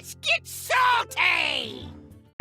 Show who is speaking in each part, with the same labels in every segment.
Speaker 1: Let's get salty!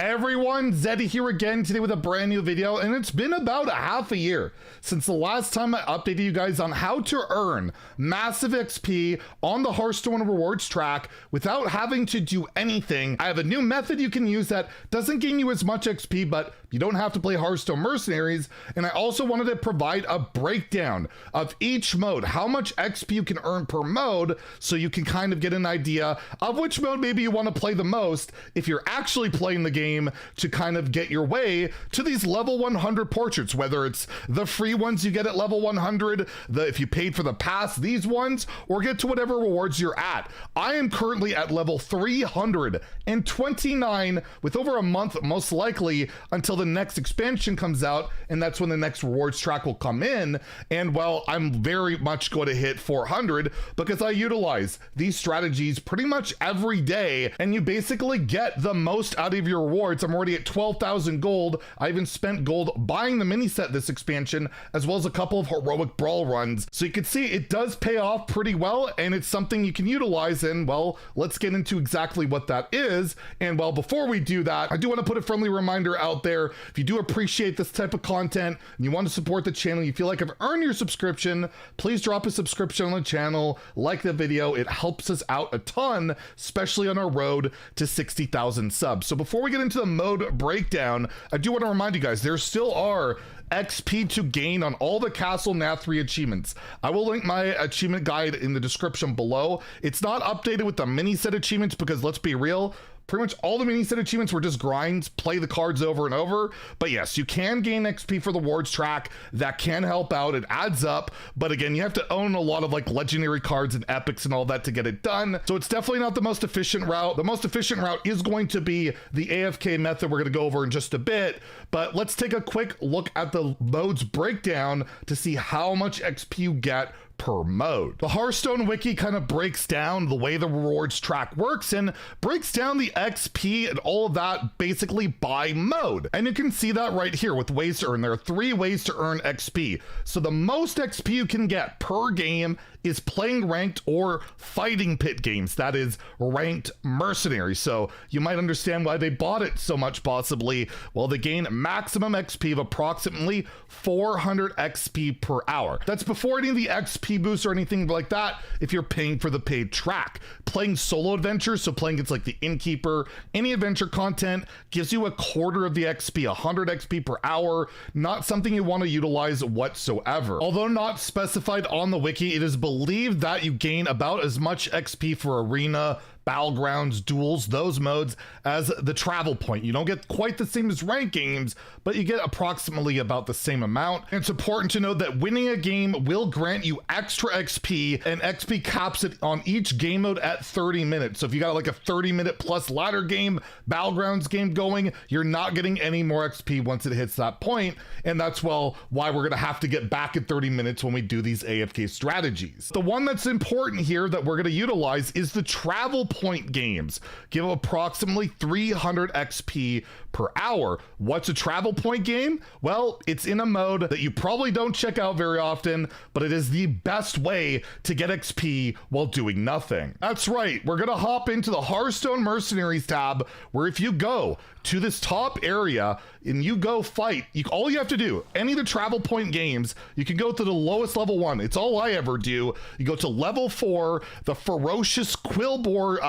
Speaker 2: Everyone, Zeddy here again today with a brand new video, and it's been about a half a year since the last time I updated you guys on how to earn massive XP on the Hearthstone rewards track without having to do anything. I have a new method you can use that doesn't gain you as much XP, but you don't have to play Hearthstone Mercenaries, and I also wanted to provide a breakdown of each mode, how much XP you can earn per mode, so you can kind of get an idea of which mode maybe you want to play the most if you're actually playing the game to kind of get your way to these level 100 portraits, whether it's the free ones you get at level 100, if you paid for the pass, these ones, or get to whatever rewards you're at. I am currently at level 329 with over a month, most likely, until the next expansion comes out, and that's when the next rewards track will come in. And well, I'm very much going to hit 400 because I utilize these strategies pretty much every day, and you basically get the most out of your rewards. I'm already at 12,000 gold. I even spent gold buying the mini set this expansion, as well as a couple of heroic brawl runs. So you can see it does pay off pretty well, and it's something you can utilize. And well, let's get into exactly what that is. And well, before we do that, I do want to put a friendly reminder out there. If you do appreciate this type of content and you want to support the channel, you feel like I've earned your subscription, please drop a subscription on the channel, like the video. It helps us out a ton, especially on our road to 60,000 subs. So before we get into the mode breakdown, I do want to remind you guys, there still are XP to gain on all the Castle Nat 3 achievements. I will link my achievement guide in the description below. It's not updated with the mini set achievements because, let's be real, pretty much all the mini set achievements were just grinds, play the cards over and over. But yes, you can gain XP for the rewards track. That can help out. It adds up. But again, you have to own a lot of like legendary cards and epics and all that to get it done. So it's definitely not the most efficient route. The most efficient route is going to be the AFK method we're going to go over in just a bit. But let's take a quick look at the modes breakdown to see how much XP you get per mode. The Hearthstone wiki kind of breaks down the way the rewards track works and breaks down the XP and all of that basically by mode. And you can see that right here with ways to earn. There are 3 ways to earn XP. So the most XP you can get per game is playing ranked or fighting pit games. That is ranked mercenaries. So you might understand why they bought it so much possibly. Well, they gain maximum XP of approximately 400 XP per hour. That's before any of the XP boosts or anything like that if you're paying for the paid track. Playing solo adventures, so playing against like the Innkeeper, any adventure content gives you a quarter of the XP, 100 XP per hour. Not something you want to utilize whatsoever. Although not specified on the wiki, it is believed that you gain about as much XP for Arena, Battlegrounds, Duels, those modes as the travel point. You don't get quite the same as ranked games, but you get approximately about the same amount. And it's important to note that winning a game will grant you extra XP, and XP caps it on each game mode at 30 minutes. So if you got like a 30-minute plus ladder game, Battlegrounds game going, you're not getting any more XP once it hits that point. And that's, well, why we're gonna have to get back at 30 minutes when we do these AFK strategies. The one that's important here that we're gonna utilize is the travel point games. Give approximately 300 XP per hour. What's a travel point game? Well, it's in a mode that you probably don't check out very often, but it is the best way to get XP while doing nothing. That's right, we're gonna hop into the Hearthstone Mercenaries tab, where if you go to this top area and you go fight, all you have to do, any of the travel point games, you can go to the lowest level 1. It's all I ever do. You go to level 4, the Ferocious Quillbore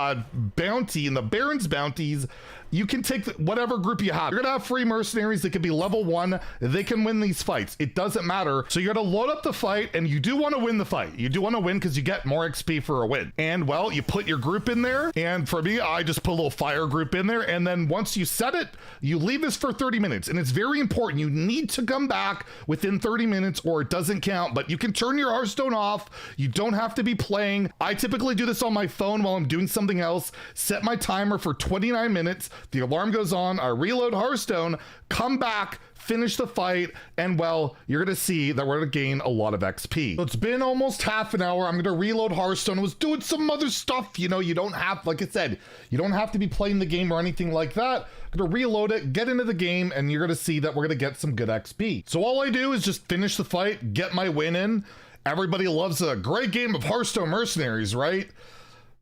Speaker 2: bounty and the Baron's bounties. You can take whatever group you have. You're gonna have free mercenaries that can be level 1. They can win these fights. It doesn't matter. So you're gonna load up the fight, and you do want to win the fight. You do want to win because you get more XP for a win. And well, you put your group in there. And for me, I just put a little fire group in there. And then once you set it, you leave this for 30 minutes. And it's very important. You need to come back within 30 minutes or it doesn't count. But you can turn your Hearthstone off. You don't have to be playing. I typically do this on my phone while I'm doing something else. Set my timer for 29 minutes. The alarm goes on, I reload Hearthstone, come back, finish the fight, and well, you're gonna see that we're gonna gain a lot of XP. So it's been almost half an hour. I'm gonna reload Hearthstone. I was doing some other stuff. You know, you don't have, like I said, you don't have to be playing the game or anything like that. I'm gonna reload it, get into the game, and you're gonna see that we're gonna get some good XP. So all I do is just finish the fight, get my win in. Everybody loves a great game of Hearthstone Mercenaries, right?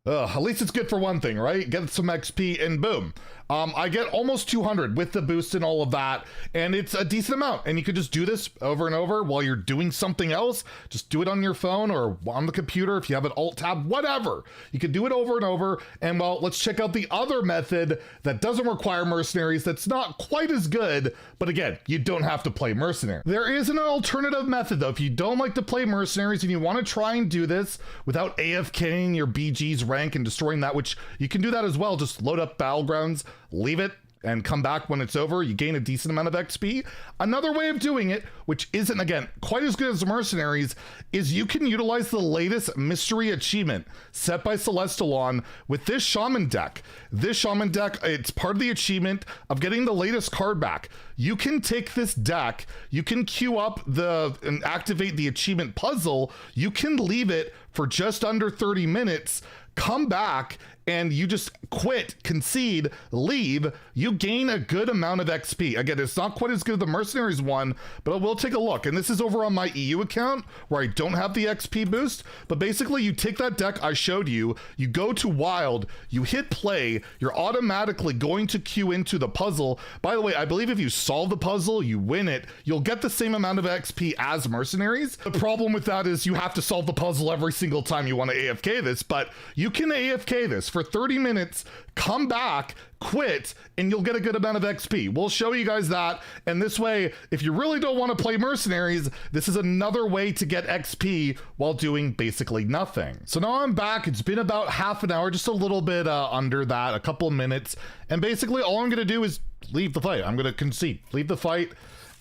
Speaker 2: At least it's good for one thing, right? Get some XP and boom. I get almost 200 with the boost and all of that, and it's a decent amount. And you could just do this over and over while you're doing something else. Just do it on your phone or on the computer if you have an alt tab, whatever. You can do it over and over. And well, let's check out the other method that doesn't require mercenaries that's not quite as good, but again, you don't have to play mercenary. There is an alternative method though. If you don't like to play mercenaries and you want to try and do this without AFKing your BG's rank and destroying that, which you can do that as well, just load up Battlegrounds, leave it, and come back when it's over. You gain a decent amount of XP. Another way of doing it, which isn't, again, quite as good as mercenaries, is you can utilize the latest mystery achievement set by Celestalon with this shaman deck. This shaman deck, it's part of the achievement of getting the latest card back. You can take this deck, you can queue up and activate the achievement puzzle, you can leave it for just under 30 minutes, come back, and you just quit, concede, leave, you gain a good amount of XP. Again, it's not quite as good as the Mercenaries one, but we'll take a look. And this is over on my EU account where I don't have the XP boost, but basically you take that deck I showed you, you go to Wild, you hit play, you're automatically going to queue into the puzzle. By the way, I believe if you solve the puzzle, you win it, you'll get the same amount of XP as Mercenaries. The problem with that is you have to solve the puzzle every single time you want to AFK this, but you can AFK this for 30 minutes, come back, quit, and you'll get a good amount of XP. We'll show you guys that, and this way, if you really don't want to play mercenaries, this is another way to get XP while doing basically nothing. So now I'm back. It's been about half an hour, just a little bit under that, a couple of minutes, and basically all I'm going to do is leave the fight. I'm going to concede, leave the fight,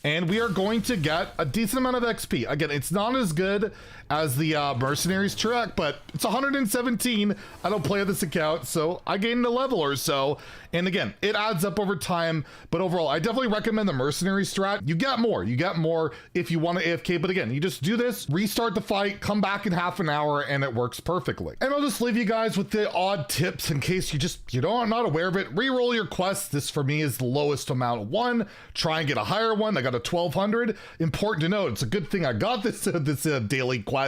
Speaker 2: and we are going to get a decent amount of XP. Again, it's not as good as the Mercenaries track, but it's 117. I don't play this account, so I gained a level or so. And again, it adds up over time, but overall, I definitely recommend the Mercenary strat. You get more if you want to AFK, but again, you just do this, restart the fight, come back in half an hour, and it works perfectly. And I'll just leave you guys with the odd tips in case you're not aware of it. Reroll your quests. This for me is the lowest amount. One, try and get a higher one. I got a 1200. Important to note, it's a good thing I got this daily quest.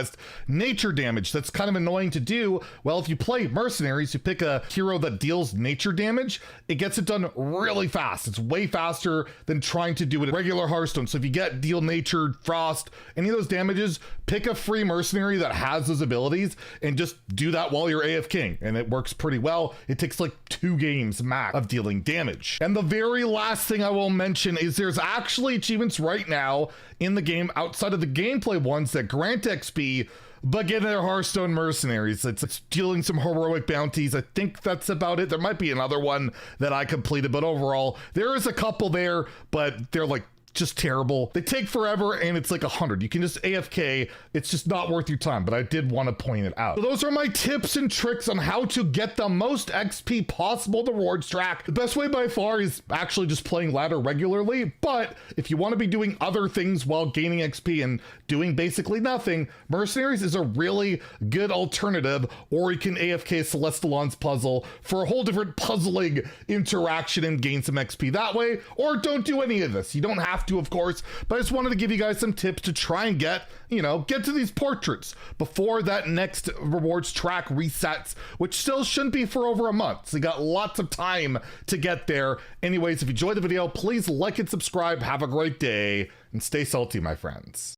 Speaker 2: Nature damage, that's kind of annoying to do. Well, if you play Mercenaries, you pick a hero that deals nature damage, it gets it done really fast. It's way faster than trying to do it in regular Hearthstone. So if you get deal nature, frost, any of those damages, pick a free mercenary that has those abilities and just do that while you're AFKing, and it works pretty well. It takes like 2 games max of dealing damage. And the very last thing I will mention is there's actually achievements right now in the game outside of the gameplay ones that grant XP, but get their Hearthstone Mercenaries. It's dealing some heroic bounties. I think that's about it. There might be another one that I completed, but overall, there is a couple there, but they're like just terrible. They take forever, and it's like 100. You can just AFK. It's just not worth your time, but I did want to point it out. So those are my tips and tricks on how to get the most XP possible the rewards track. The best way by far is actually just playing ladder regularly, but if you want to be doing other things while gaining XP and doing basically nothing, Mercenaries is a really good alternative, or you can AFK Celestalon's puzzle for a whole different puzzling interaction and gain some XP that way, or don't do any of this. You don't have to, of course, but I just wanted to give you guys some tips to try and get to these portraits before that next rewards track resets, which still shouldn't be for over a month. So you got lots of time to get there. Anyways, if you enjoyed the video, please like and subscribe. Have a great day and stay salty, my friends.